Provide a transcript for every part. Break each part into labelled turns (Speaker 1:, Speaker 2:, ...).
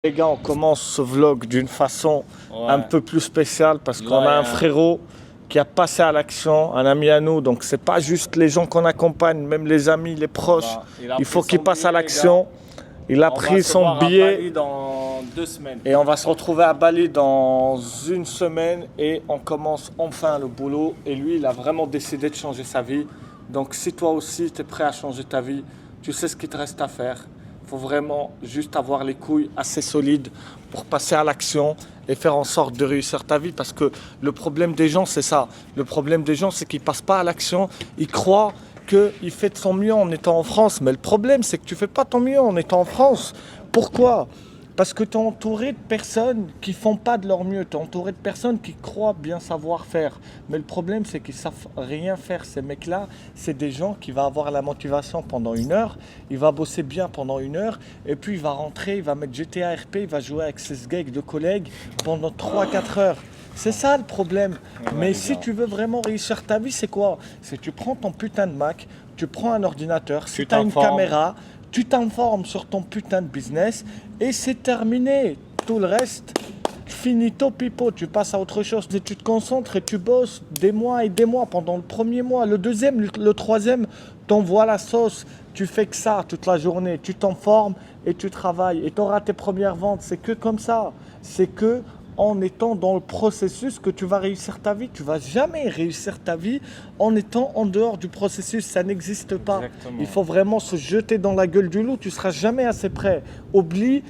Speaker 1: Les gars, on commence ce vlog d'une façon un peu plus spéciale parce qu'on a un frérot qui a passé à l'action, un ami à nous. Donc c'est pas juste les gens qu'on accompagne, même les amis, les proches. Il faut qu'il passe à l'action. Il a pris son billet
Speaker 2: dans 2 semaines.
Speaker 1: et on va se retrouver à Bali dans une semaine et on commence enfin le boulot. Et lui, il a vraiment décidé de changer sa vie. Donc si toi aussi tu es prêt à changer ta vie, tu sais ce qu'il te reste à faire. Il faut vraiment juste avoir les couilles assez solides pour passer à l'action et faire en sorte de réussir ta vie. Parce que le problème des gens, c'est ça. Le problème des gens, c'est qu'ils ne passent pas à l'action. Ils croient qu'il fait de son mieux en étant en France. Mais le problème, c'est que tu ne fais pas ton mieux en étant en France. Pourquoi ? Parce que tu es entouré de personnes qui ne font pas de leur mieux. Tu es entouré de personnes qui croient bien savoir faire. Mais le problème, c'est qu'ils ne savent rien faire. Ces mecs-là, c'est des gens qui vont avoir la motivation pendant 1 heure. Il va bosser bien pendant 1 heure. Et puis, il va rentrer, il va mettre GTA RP, il va jouer avec ses gigs de collègues pendant 3-4 heures. C'est ça le problème. Mais si tu veux vraiment réussir ta vie, c'est quoi ? C'est que tu prends ton putain de Mac, tu prends un ordinateur, si tu as une caméra, tu t'informes sur ton putain de business et c'est terminé. Tout le reste, finito pipo, tu passes à autre chose. Tu te concentres et tu bosses des mois et des mois pendant le premier mois. Le deuxième, le troisième, t'envoies la sauce. Tu fais que ça toute la journée. Tu t'informes et tu travailles. Et tu auras tes premières ventes. C'est que comme ça. C'est que en étant dans le processus que tu vas réussir ta vie. Tu ne vas jamais réussir ta vie en étant en dehors du processus. Ça n'existe pas.
Speaker 2: Exactement.
Speaker 1: Il faut vraiment se jeter dans la gueule du loup. Tu ne seras jamais assez prêt. Oublie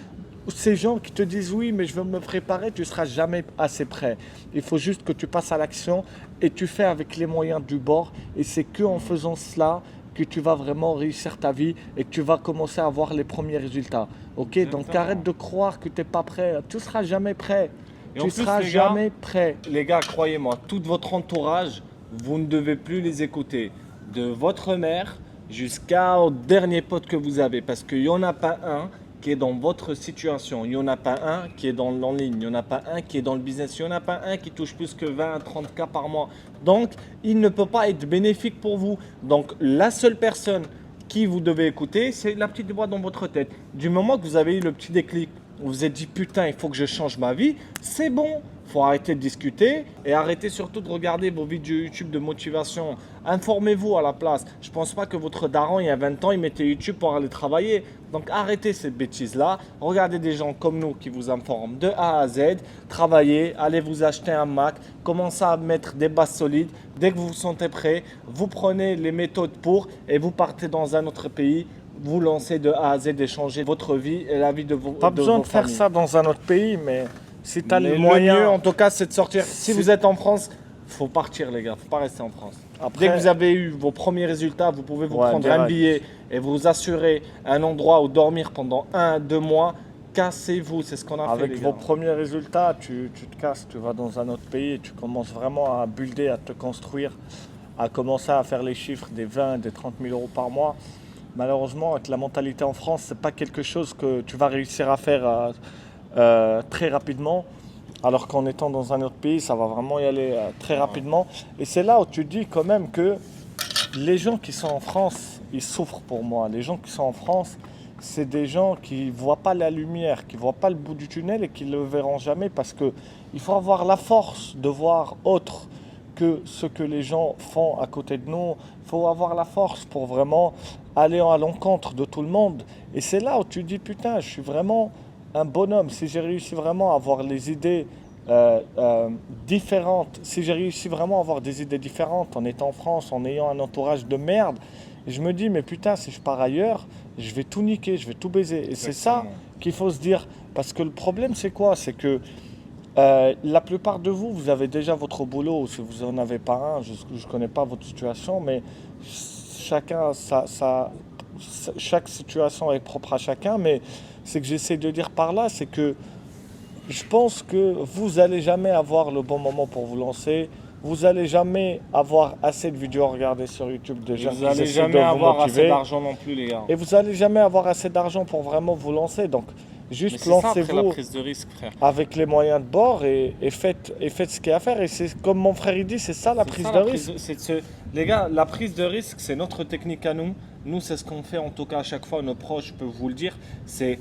Speaker 1: ces gens qui te disent oui, mais je veux me préparer. Tu ne seras jamais assez prêt. Il faut juste que tu passes à l'action et tu fais avec les moyens du bord. Et c'est qu'en faisant cela que tu vas vraiment réussir ta vie et que tu vas commencer à avoir les premiers résultats. Ok ? Donc arrête de croire que tu n'es pas prêt. Tu ne seras jamais prêt. Tu ne seras jamais prêt.
Speaker 2: Les gars, croyez-moi, tout votre entourage, vous ne devez plus les écouter. De votre mère jusqu'au dernier pote que vous avez. Parce qu'il n'y en a pas un qui est dans votre situation. Il n'y en a pas un qui est dans l'en ligne. Il n'y en a pas un qui est dans le business. Il n'y en a pas un qui touche plus que 20 à 30 K par mois. Donc, il ne peut pas être bénéfique pour vous. Donc, la seule personne qui vous devez écouter, c'est la petite voix dans votre tête. Du moment que vous avez eu le petit déclic, vous vous êtes dit putain, il faut que je change ma vie, c'est bon. Il faut arrêter de discuter et arrêter surtout de regarder vos vidéos YouTube de motivation. Informez-vous à la place. Je ne pense pas que votre daron, il y a 20 ans, il mettait YouTube pour aller travailler. Donc arrêtez cette bêtise-là. Regardez des gens comme nous qui vous informent de A à Z. Travaillez, allez vous acheter un Mac, commencez à mettre des bases solides. Dès que vous vous sentez prêt, vous prenez les méthodes pour et vous partez dans un autre pays. Vous lancez de A à Z et changez votre vie et la vie de vos
Speaker 1: Pas besoin de faire
Speaker 2: familles.
Speaker 1: ça dans un autre pays, mais si tu as les
Speaker 2: Le
Speaker 1: moyens.
Speaker 2: mieux, en tout cas, c'est de sortir. Si vous êtes en France, faut partir, les gars. Faut pas rester en France.
Speaker 1: Après-
Speaker 2: Dès que vous avez eu vos premiers résultats, vous pouvez vous
Speaker 1: Ouais,
Speaker 2: prendre
Speaker 1: direct.
Speaker 2: un billet et vous assurer un endroit où dormir pendant 1-2 mois. Cassez-vous, c'est ce qu'on a fait,
Speaker 1: Avec
Speaker 2: les
Speaker 1: vos
Speaker 2: gars.
Speaker 1: premiers résultats, tu te casses, tu vas dans un autre pays et tu commences vraiment à builder, à te construire, à commencer à faire les chiffres des 20, des 30 000 euros par mois. Malheureusement, avec la mentalité en France, ce n'est pas quelque chose que tu vas réussir à faire très rapidement. Alors qu'en étant dans un autre pays, ça va vraiment y aller très rapidement. Et c'est là où tu dis quand même que les gens qui sont en France, ils souffrent pour moi. Les gens qui sont en France, c'est des gens qui ne voient pas la lumière, qui ne voient pas le bout du tunnel et qui ne le verront jamais parce qu'il faut avoir la force de voir autre que ce que les gens font à côté de nous. Il faut avoir la force pour vraiment aller à l'encontre de tout le monde. Et c'est là où tu dis, putain, je suis vraiment un bonhomme. Si j'ai réussi vraiment à avoir les idées différentes, si j'ai réussi vraiment à avoir des idées différentes en étant en France, en ayant un entourage de merde, je me dis, mais putain, si je pars ailleurs, je vais tout niquer, je vais tout baiser. Et c'est ça qu'il faut se dire. Parce que le problème, c'est quoi ? C'est que la plupart de vous, vous avez déjà votre boulot. Si vous n'en avez pas un, je ne connais pas votre situation, mais chacun, chaque situation est propre à chacun. Mais ce que j'essaie de dire par là, c'est que je pense que vous n'allez jamais avoir le bon moment pour vous lancer. Vous n'allez jamais avoir assez de vidéos à regarder sur YouTube de gens
Speaker 2: Vous
Speaker 1: qui
Speaker 2: n'allez
Speaker 1: essaient de
Speaker 2: jamais
Speaker 1: vous
Speaker 2: avoir assez
Speaker 1: motiver.
Speaker 2: d'argent non plus, les gars.
Speaker 1: Et vous n'allez jamais avoir assez d'argent pour vraiment vous lancer. Donc,
Speaker 2: Mais
Speaker 1: juste
Speaker 2: c'est ça, après, la
Speaker 1: lancez-vous
Speaker 2: prise de risque, frère.
Speaker 1: avec les moyens de bord et faites ce qu'il y a à faire. Et c'est comme mon frère il dit, c'est ça la
Speaker 2: C'est
Speaker 1: prise
Speaker 2: ça,
Speaker 1: de
Speaker 2: la
Speaker 1: risque.
Speaker 2: Les gars, la prise de risque, c'est notre technique à nous. Nous, c'est ce qu'on fait en tout cas à chaque fois. Nos proches peuvent vous le dire. C'est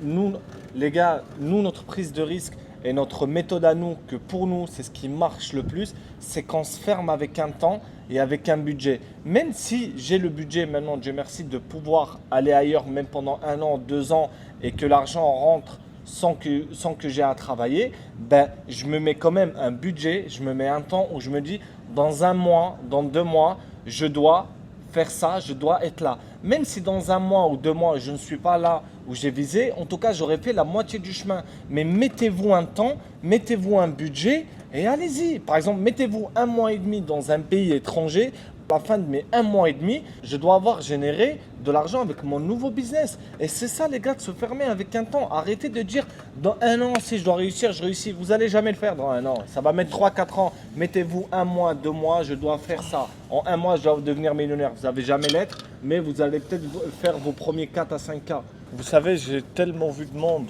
Speaker 2: nous, les gars, notre prise de risque et notre méthode à nous, que pour nous, c'est ce qui marche le plus, c'est qu'on se ferme avec un temps et avec un budget. Même si j'ai le budget maintenant, Dieu merci, de pouvoir aller ailleurs, même pendant 1 an, 2 ans, et que l'argent rentre sans que j'ai à travailler, ben, je me mets quand même un budget, je me mets un temps où je me dis, dans 1 mois, dans 2 mois, je dois faire ça, je dois être là. Même si dans 1 mois ou 2 mois, je ne suis pas là où j'ai visé, en tout cas, j'aurais fait la moitié du chemin. Mais mettez-vous un temps, mettez-vous un budget et allez-y. Par exemple, mettez-vous 1 mois et demi dans un pays étranger. À la fin de mes 1 mois et demi, je dois avoir généré de l'argent avec mon nouveau business. Et c'est ça, les gars, de se fermer avec un temps. Arrêtez de dire dans 1 an, si je dois réussir, je réussis. Vous n'allez jamais le faire dans 1 an. Ça va mettre 3-4 ans. Mettez-vous 1 mois, 2 mois, je dois faire ça. En 1 mois, je dois devenir millionnaire. Vous n'allez jamais l'être, mais vous allez peut-être faire vos premiers 4 à 5 cas.
Speaker 1: Vous savez, j'ai tellement vu de monde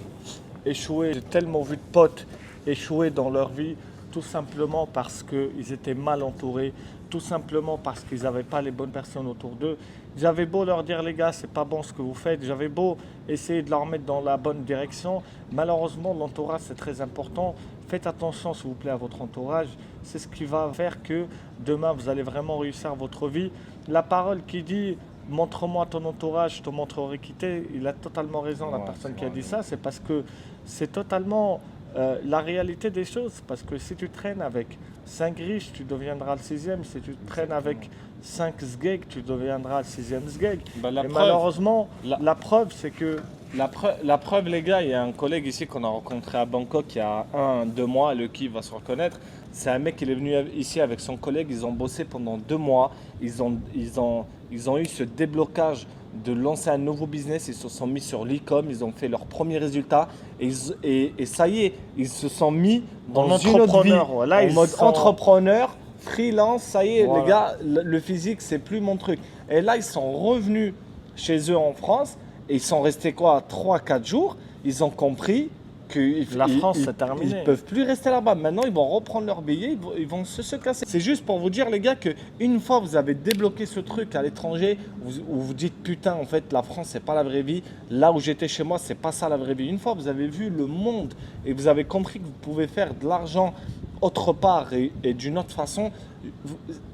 Speaker 1: échouer, j'ai tellement vu de potes échouer dans leur vie, tout simplement parce qu'ils étaient mal entourés, tout simplement parce qu'ils n'avaient pas les bonnes personnes autour d'eux. J'avais beau leur dire, les gars, c'est pas bon ce que vous faites, j'avais beau essayer de leur mettre dans la bonne direction. Malheureusement, l'entourage, c'est très important. Faites attention, s'il vous plaît, à votre entourage. C'est ce qui va faire que demain, vous allez vraiment réussir votre vie. La parole qui dit montre-moi ton entourage, je te montrerai qui t'es, il a totalement raison, la personne qui a dit ça. C'est parce que c'est totalement la réalité des choses. Parce que si tu traînes avec 5 riches, tu deviendras le 6e. Si tu traînes avec 5 sgegs, tu deviendras le 6e sgeg. Et malheureusement, la preuve, c'est que
Speaker 2: La preuve, les gars, il y a un collègue ici qu'on a rencontré à Bangkok il y a 1-2 mois, le qui va se reconnaître. C'est un mec qui est venu ici avec son collègue, ils ont bossé pendant 2 mois, ils ont eu ce déblocage de lancer un nouveau business, ils se sont mis sur l'e-com, ils ont fait leurs premiers résultats et ça y est, ils se sont mis dans une autre vie,
Speaker 1: voilà,
Speaker 2: en mode entrepreneur, freelance, ça y est,
Speaker 1: Voilà.
Speaker 2: les gars, le physique, c'est plus mon truc. Et là, ils sont revenus chez eux en France. Et ils sont restés quoi, 3-4 jours. Ils ont compris que
Speaker 1: La France, c'est terminé.
Speaker 2: Ils ne peuvent plus rester là-bas. Maintenant, ils vont reprendre leur billet, ils vont se casser. C'est juste pour vous dire, les gars, qu'une fois vous avez débloqué ce truc à l'étranger, où vous dites putain, en fait, la France, c'est pas la vraie vie. Là où j'étais chez moi, c'est pas ça la vraie vie. Une fois vous avez vu le monde et vous avez compris que vous pouvez faire de l'argent autre part et d'une autre façon,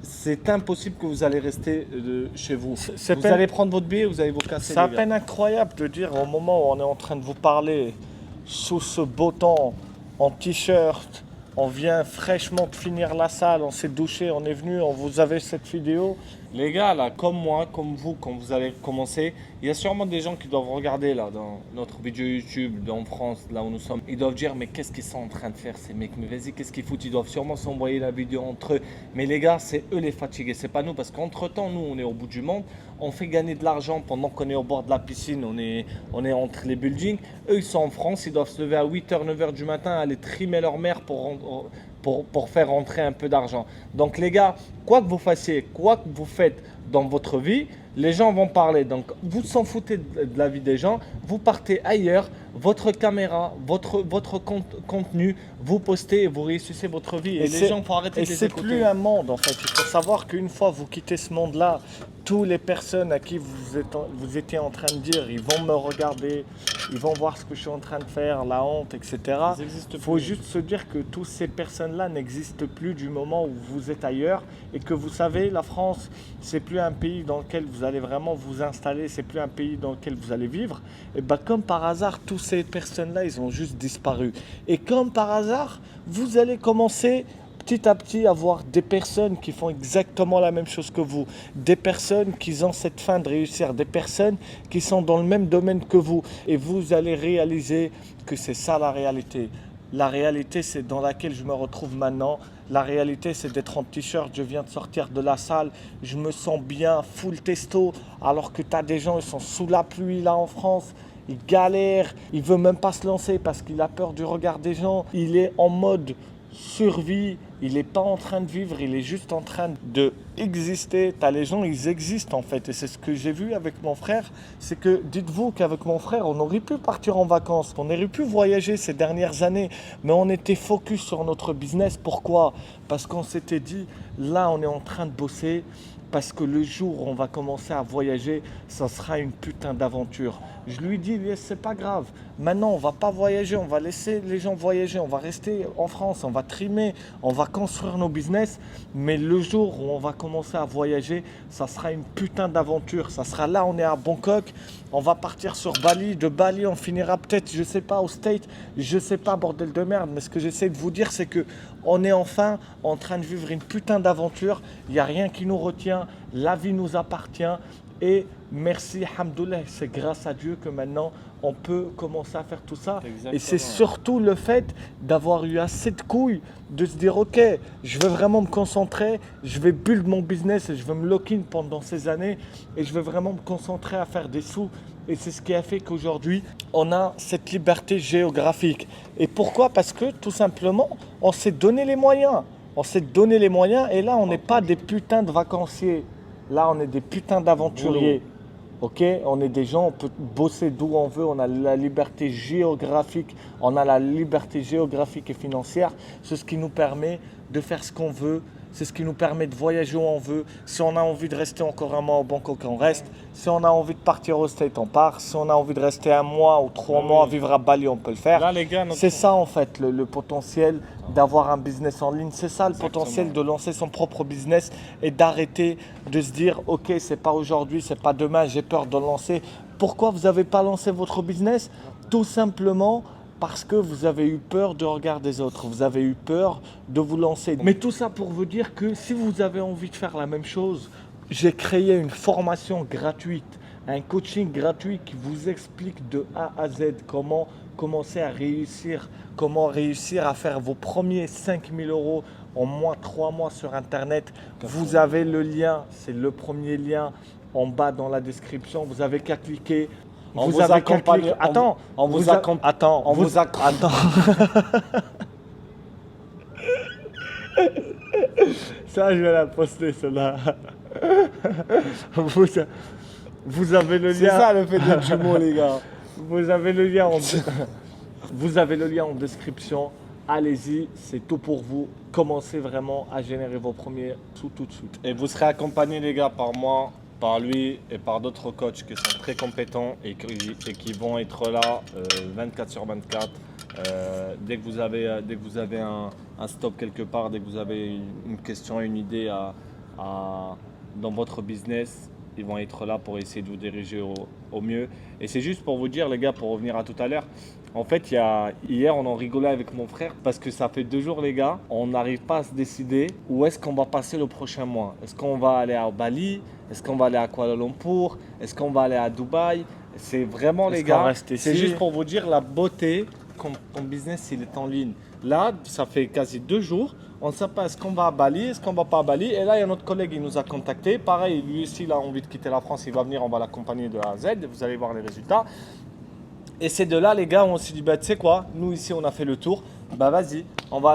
Speaker 2: c'est impossible que vous allez rester chez vous. Vous allez prendre votre billet, vous allez vous casser.
Speaker 1: C'est à peine incroyable de dire au moment où on est en train de vous parler, sous ce beau temps, en t-shirt, on vient fraîchement de finir la salle, on s'est douché, on est venu, on vous avait cette vidéo.
Speaker 2: Les gars, là, comme moi, comme vous, quand vous allez commencer, il y a sûrement des gens qui doivent regarder là dans notre vidéo YouTube, en France, là où nous sommes. Ils doivent dire, mais qu'est-ce qu'ils sont en train de faire ces mecs? Mais vas-y, qu'est-ce qu'ils foutent? Ils doivent sûrement s'envoyer la vidéo entre eux. Mais les gars, c'est eux les fatigués, c'est pas nous. Parce qu'entre-temps, nous, on est au bout du monde. On fait gagner de l'argent pendant qu'on est au bord de la piscine, on est entre les buildings. Eux, ils sont en France, ils doivent se lever à 8h, 9h du matin, aller trimer leur mère pour faire rentrer un peu d'argent. Donc les gars, quoi que vous fassiez, quoi que vous faites dans votre vie, les gens vont parler. Donc vous s'en foutez de la vie des gens, vous partez ailleurs, votre caméra, votre contenu, vous postez et vous réussissez votre vie. Et les gens, faut arrêter de les écouter.
Speaker 1: Et c'est plus un monde en fait. Il faut savoir qu'une fois vous quittez ce monde-là, toutes les personnes à qui vous étiez en train de dire, ils vont me regarder, ils vont voir ce que je suis en train de faire, la honte, etc. Il faut juste se dire que toutes ces personnes-là n'existent plus du moment où vous êtes ailleurs et que vous savez, la France, c'est plus un pays dans lequel vous allez vraiment vous installer, c'est plus un pays dans lequel vous allez vivre. Et ben comme par hasard, toutes ces personnes-là, ils ont juste disparu. Et comme par hasard, vous allez commencer petit à petit à voir des personnes qui font exactement la même chose que vous, des personnes qui ont cette fin de réussir, des personnes qui sont dans le même domaine que vous. Et vous allez réaliser que c'est ça la réalité. La réalité, c'est dans laquelle je me retrouve maintenant. La réalité, c'est d'être en t-shirt. Je viens de sortir de la salle. Je me sens bien, full testo. Alors que tu as des gens, ils sont sous la pluie là en France. Il galère. Il ne veut même pas se lancer parce qu'il a peur du regard des gens. Il est en mode survie. il n'est pas en train de vivre, il est juste en train d'exister. Tu as les gens, ils existent en fait. Et c'est ce que j'ai vu avec mon frère. C'est que, dites-vous qu'avec mon frère, on aurait pu partir en vacances, on aurait pu voyager ces dernières années, mais on était focus sur notre business. Pourquoi? Parce qu'on s'était dit, là, on est en train de bosser. Parce que le jour où on va commencer à voyager, ça sera une putain d'aventure. Je lui dis, c'est pas grave. Maintenant, on va pas voyager, on va laisser les gens voyager, on va rester en France, on va trimer, on va construire nos business. Mais le jour où on va commencer à voyager, ça sera une putain d'aventure. Ça sera là, on est à Bangkok, on va partir sur Bali. De Bali, on finira peut-être, je sais pas, au State, je sais pas, bordel de merde. Mais ce que j'essaie de vous dire, c'est que on est enfin en train de vivre une putain d'aventure. Il n'y a rien qui nous retient. La vie nous appartient. Et merci, hamdoulilah, c'est grâce à Dieu que maintenant on peut commencer à faire tout ça.
Speaker 2: Exactement.
Speaker 1: Et c'est surtout le fait d'avoir eu assez de couilles, de se dire ok, je vais vraiment me concentrer, je vais build mon business et je vais me lock-in pendant ces années et je vais vraiment me concentrer à faire des sous. Et c'est ce qui a fait qu'aujourd'hui, on a cette liberté géographique. Et pourquoi? Parce que tout simplement, on s'est donné les moyens. On s'est donné les moyens et là, on n'est pas des putains de vacanciers. Là, on est des putains d'aventuriers. Ok, on est des gens, on peut bosser d'où on veut, on a la liberté géographique, on a la liberté géographique et financière. C'est ce qui nous permet de faire ce qu'on veut, c'est ce qui nous permet de voyager où on veut. Si on a envie de rester encore un mois au Bangkok, on reste. Si on a envie de partir au State, on part. Si on a envie de rester un mois ou 3 mois, vivre à Bali, on peut le faire.
Speaker 2: Là, les gars,
Speaker 1: c'est ça en fait le potentiel d'avoir un business en ligne. C'est ça le potentiel de lancer son propre business et d'arrêter de se dire ok, c'est pas aujourd'hui, c'est pas demain, j'ai peur de le lancer. Pourquoi vous n'avez pas lancé votre business? Tout simplement parce que vous avez eu peur du regard des autres, vous avez eu peur de vous lancer. Mais tout ça pour vous dire que si vous avez envie de faire la même chose, j'ai créé une formation gratuite, un coaching gratuit qui vous explique de A à Z comment commencer à réussir, comment réussir à faire vos premiers 5 000 € en moins 3 mois sur Internet. Vous avez le lien, c'est le premier lien en bas dans la description, vous avez qu'à cliquer.
Speaker 2: On vous accompagne.
Speaker 1: Attends,
Speaker 2: on vous accompagne.
Speaker 1: Attends,
Speaker 2: on vous accompagne.
Speaker 1: Ça, je vais la poster, celle-là. Vous avez le lien.
Speaker 2: C'est ça le fait d'être jumeau, les gars.
Speaker 1: Vous avez le lien vous avez le lien en description. Allez-y, c'est tout pour vous. Commencez vraiment à générer vos premiers sous tout de suite.
Speaker 2: Et vous serez accompagnés, les gars, par moi, par lui et par d'autres coachs qui sont très compétents et qui vont être là 24 sur 24. Dès que vous avez un stop quelque part, dès que vous avez une question, une idée dans votre business, ils vont être là pour essayer de vous diriger au mieux. Et c'est juste pour vous dire, les gars, pour revenir à tout à l'heure, en fait, hier, on en rigolait avec mon frère parce que ça fait 2 jours, les gars, on n'arrive pas à se décider où est-ce qu'on va passer le prochain mois. Est-ce qu'on va aller à Bali? Est-ce qu'on va aller à Kuala Lumpur? Est-ce qu'on va aller à Dubaï? C'est vraiment, les gars, c'est juste pour vous dire la beauté quand ton business il est en ligne. Là, ça fait quasi 2 jours. On ne sait pas est-ce qu'on va à Bali, est-ce qu'on ne va pas à Bali. Et là, il y a notre collègue, il nous a contacté. Pareil, lui aussi, il a envie de quitter la France. Il va venir, on va l'accompagner de A à Z. Vous allez voir les résultats. Et c'est de là, les gars, où on s'est dit, bah, tu sais quoi, nous ici, on a fait le tour. Bah, vas-y, on va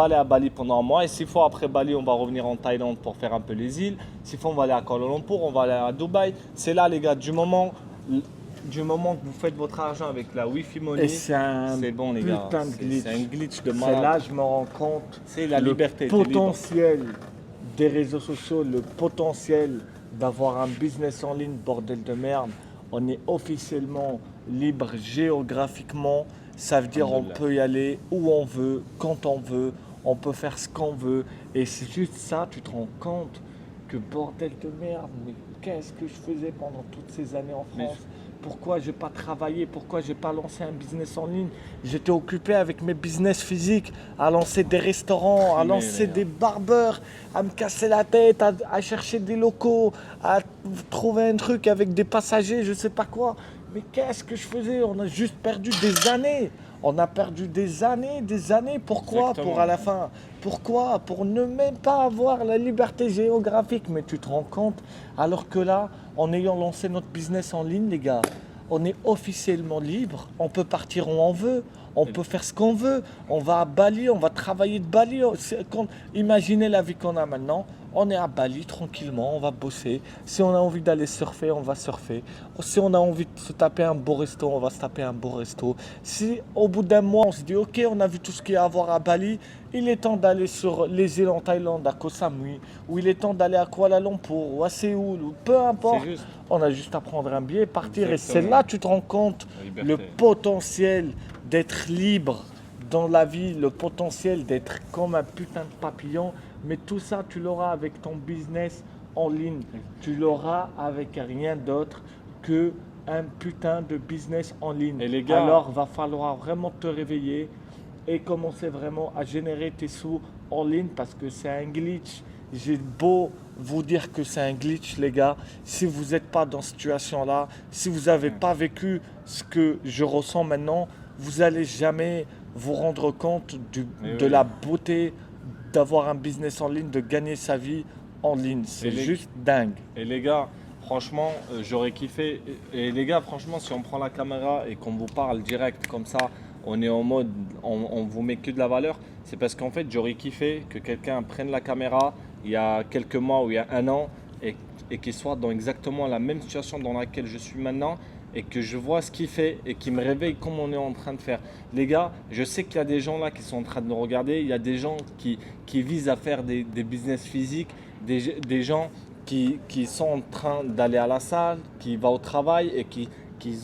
Speaker 2: aller à Bali pendant un mois. Et s'il faut, après Bali, on va revenir en Thaïlande pour faire un peu les îles. S'il faut, on va aller à Kuala Lumpur, on va aller à Dubaï. C'est là, les gars, du moment que vous faites votre argent avec la Wi-Fi Money, c'est bon, les gars. C'est un glitch de malade.
Speaker 1: C'est là je me rends compte.
Speaker 2: C'est la liberté.
Speaker 1: Le potentiel des réseaux sociaux, le potentiel d'avoir un business en ligne, bordel de merde. On est officiellement libre géographiquement. Ça veut dire on peut y aller où on veut, quand on veut. On peut faire ce qu'on veut. Et c'est juste ça, tu te rends compte que bordel de merde, mais qu'est-ce que je faisais pendant toutes ces années en France? Pourquoi je n'ai pas travaillé? Pourquoi je n'ai pas lancé un business en ligne? J'étais occupé avec mes business physiques, à lancer des restaurants, à lancer des barbeurs, à me casser la tête, à chercher des locaux, à trouver un truc avec des passagers, je ne sais pas quoi. Mais qu'est-ce que je faisais? On a juste perdu des années. On a perdu des années. Pourquoi?
Speaker 2: Exactement.
Speaker 1: Pour à la fin. Pourquoi? Pour ne même pas avoir la liberté géographique. Mais tu te rends compte? Alors que là, en ayant lancé notre business en ligne, les gars,
Speaker 3: on est officiellement libre, on peut partir où on veut, on peut faire ce qu'on veut, on va à Bali, on va travailler de Bali. Imaginez la vie qu'on a maintenant, on est à Bali tranquillement, on va bosser. Si on a envie d'aller surfer, on va surfer. Si on a envie de se taper un beau resto, on va se taper un beau resto. Si au bout d'un mois, on se dit ok, on a vu tout ce qu'il y a à voir à Bali, il est temps d'aller sur les îles en Thaïlande, à Koh Samui, ou il est temps d'aller à Kuala Lumpur, ou à Séoul, ou peu importe.
Speaker 2: C'est juste.
Speaker 3: On a juste à prendre un billet et partir.
Speaker 2: Exactement.
Speaker 3: Et c'est là que tu te rends compte
Speaker 2: La liberté.
Speaker 3: le potentiel d'être libre dans la vie, le potentiel d'être comme un putain de papillon. Mais tout ça, tu l'auras avec ton business en ligne. Tu l'auras avec rien d'autre que un putain de business en ligne.
Speaker 2: Et les gars-
Speaker 3: alors, va falloir vraiment te réveiller et commencer vraiment à générer tes sous en ligne parce que c'est un glitch. J'ai beau vous dire que c'est un glitch, les gars. Si vous n'êtes pas dans cette situation-là, si vous n'avez pas vécu ce que je ressens maintenant, vous n'allez jamais vous rendre compte de
Speaker 2: oui.
Speaker 3: la beauté d'avoir un business en ligne, de gagner sa vie en ligne. C'est
Speaker 2: les-
Speaker 3: juste dingue.
Speaker 2: Et les gars, franchement, j'aurais kiffé. Et les gars, franchement, si on prend la caméra et qu'on vous parle direct comme ça, on est en mode, on vous met que de la valeur. C'est parce qu'en fait, j'aurais kiffé que quelqu'un prenne la caméra il y a quelques mois ou il y a un an et qu'il soit dans exactement la même situation dans laquelle je suis maintenant et que je vois ce qu'il fait et qu'il me réveille comme on est en train de faire. Les gars, je sais qu'il y a des gens là qui sont en train de nous regarder. Il y a des gens qui visent à faire des business physiques, des gens qui sont en train d'aller à la salle, qui vont au travail et qui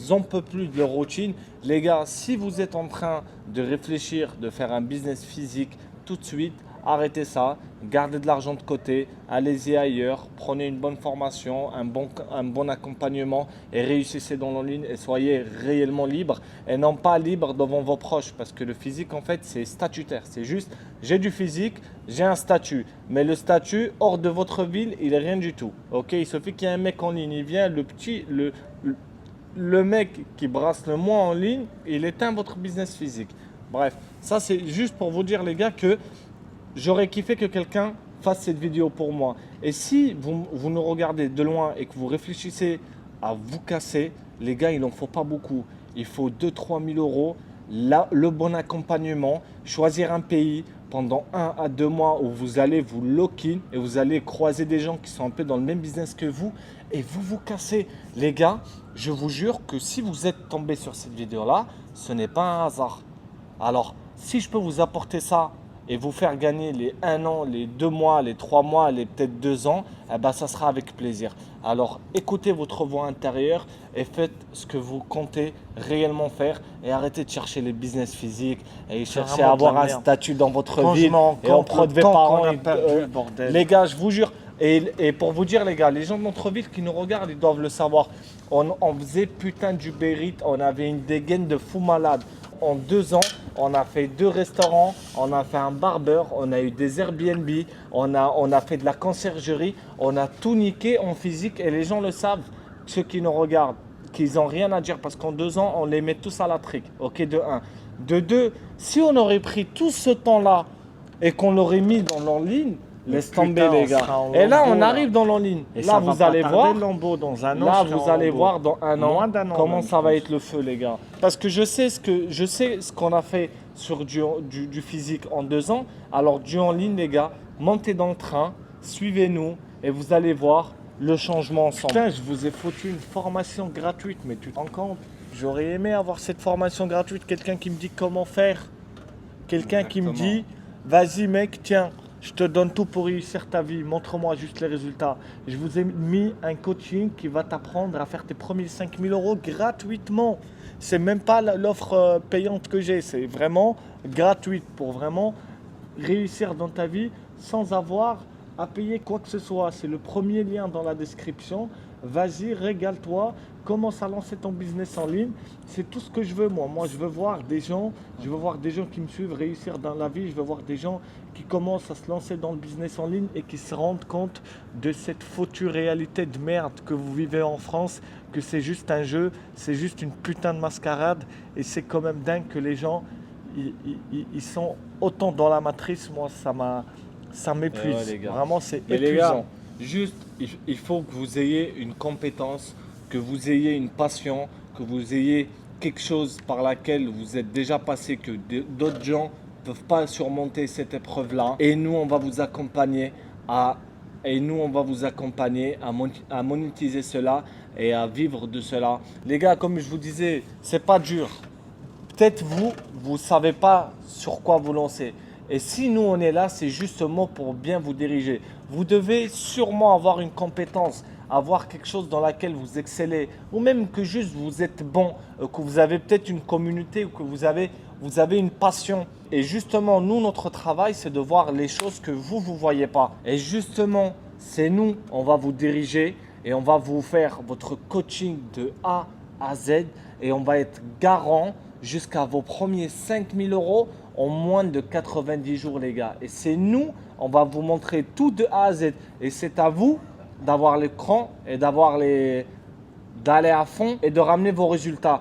Speaker 2: n'en peuvent plus de leur routine. Les gars, si vous êtes en train de réfléchir, de faire un business physique tout de suite, arrêtez ça, gardez de l'argent de côté, allez-y ailleurs, prenez une bonne formation, un bon accompagnement et réussissez dans l'en ligne et soyez réellement libre et non pas libre devant vos proches parce que le physique en fait c'est statutaire, c'est juste j'ai du physique, j'ai un statut, mais le statut hors de votre ville il est rien du tout, ok, il suffit qu'il y ait un mec en ligne, il vient, le mec qui brasse le moins en ligne, il éteint votre business physique. Bref, ça c'est juste pour vous dire les gars que j'aurais kiffé que quelqu'un fasse cette vidéo pour moi. Et si vous nous regardez de loin et que vous réfléchissez à vous casser, les gars, il n'en faut pas beaucoup. Il faut 2-3 000 euros, le bon accompagnement, choisir un pays pendant 1 à 2 mois où vous allez vous lock-in et vous allez croiser des gens qui sont un peu dans le même business que vous et vous cassez. Les gars, je vous jure que si vous êtes tombé sur cette vidéo-là, ce n'est pas un hasard. Alors, si je peux vous apporter ça et vous faire gagner les 1 an, les 2 mois, les 3 mois, les peut-être 2 ans, eh ben, ça sera avec plaisir. Alors écoutez votre voix intérieure et faites ce que vous comptez réellement faire et arrêtez de chercher les business physiques et chercher à
Speaker 3: vraiment de
Speaker 2: avoir
Speaker 3: la
Speaker 2: un
Speaker 3: merde.
Speaker 2: statut dans votre vie.
Speaker 3: Franchement,
Speaker 2: Et on
Speaker 3: quand
Speaker 2: ne devait pas
Speaker 3: on a
Speaker 2: en-
Speaker 3: perdu le bordel.
Speaker 2: Les gars, je vous jure, et pour vous dire les gars, les gens de notre ville qui nous regardent, ils doivent le savoir. On faisait putain d'Uber Eats, on avait une dégaine de fou malade. En 2 ans, on a fait 2 restaurants, on a fait un barber, on a eu des Airbnb, on a fait de la conciergerie, on a tout niqué en physique et les gens le savent, ceux qui nous regardent, qu'ils n'ont rien à dire parce qu'en 2 ans, on les met tous à la trique, ok, de 1. De 2, si on aurait pris tout ce temps-là et qu'on l'aurait mis dans l'en ligne, laisse
Speaker 3: putain,
Speaker 2: tomber les
Speaker 3: on
Speaker 2: gars.
Speaker 3: sera en
Speaker 2: Et là,
Speaker 3: lambeau,
Speaker 2: on
Speaker 3: là.
Speaker 2: arrive dans l'en ligne.
Speaker 3: Et
Speaker 2: Là,
Speaker 3: ça va
Speaker 2: vous
Speaker 3: pas
Speaker 2: allez
Speaker 3: tarder,
Speaker 2: voir.
Speaker 3: le lambeau dans un an.
Speaker 2: Là,
Speaker 3: je serai
Speaker 2: vous
Speaker 3: en
Speaker 2: allez
Speaker 3: lambeau.
Speaker 2: voir dans un an
Speaker 3: Moins d'un an
Speaker 2: comment
Speaker 3: même,
Speaker 2: ça
Speaker 3: je
Speaker 2: va
Speaker 3: pense.
Speaker 2: être le feu, les gars. Parce que je sais ce qu'on a fait sur du physique en 2 ans. Alors, du en ligne, les gars, montez dans le train, suivez-nous et vous allez voir le changement ensemble.
Speaker 3: Putain, je vous ai foutu une formation gratuite, mais tu te rends compte? J'aurais aimé avoir cette formation gratuite, quelqu'un qui me dit comment faire. Quelqu'un qui me
Speaker 2: Exactement.
Speaker 3: dit, vas-y mec, tiens, je te donne tout pour réussir ta vie, montre-moi juste les résultats. Je vous ai mis un coaching qui va t'apprendre à faire tes premiers 5 000 euros gratuitement. C'est même pas l'offre payante que j'ai, c'est vraiment gratuite pour vraiment réussir dans ta vie sans avoir à payer quoi que ce soit. C'est le premier lien dans la description. Vas-y, régale-toi, commence à lancer ton business en ligne. C'est tout ce que je veux, moi. Moi, je veux voir des gens, qui me suivent réussir dans la vie. Je veux voir des gens qui commencent à se lancer dans le business en ligne et qui se rendent compte de cette foutue réalité de merde que vous vivez en France, que c'est juste un jeu, c'est juste une putain de mascarade. Et c'est quand même dingue que les gens, ils sont autant dans la matrice. Moi, ça m'épuise.
Speaker 2: Ouais, les gars.
Speaker 3: Vraiment, c'est
Speaker 2: Mais les gars,
Speaker 3: épuisant.
Speaker 2: juste, il faut que vous ayez une compétence, que vous ayez une passion, que vous ayez quelque chose par laquelle vous êtes déjà passé, que d'autres gens ne peuvent pas surmonter cette épreuve-là. Et nous, on va vous accompagner à monétiser cela et à vivre de cela. Les gars, comme je vous disais, c'est pas dur. Peut-être vous savez pas sur quoi vous lancer. Et si nous, on est là, c'est justement pour bien vous diriger. Vous devez sûrement avoir une compétence, avoir quelque chose dans laquelle vous excellez, ou même que juste vous êtes bon, que vous avez peut-être une communauté, ou que vous avez une passion. Et justement, nous, notre travail, c'est de voir les choses que vous ne voyez pas. Et justement, c'est nous, on va vous diriger et on va vous faire votre coaching de A à Z et on va être garant jusqu'à vos premiers 5 000 euros en moins de 90 jours, les gars. Et c'est nous, on va vous montrer tout de A à Z. Et c'est à vous d'avoir l'écran et d'aller à fond et de ramener vos résultats.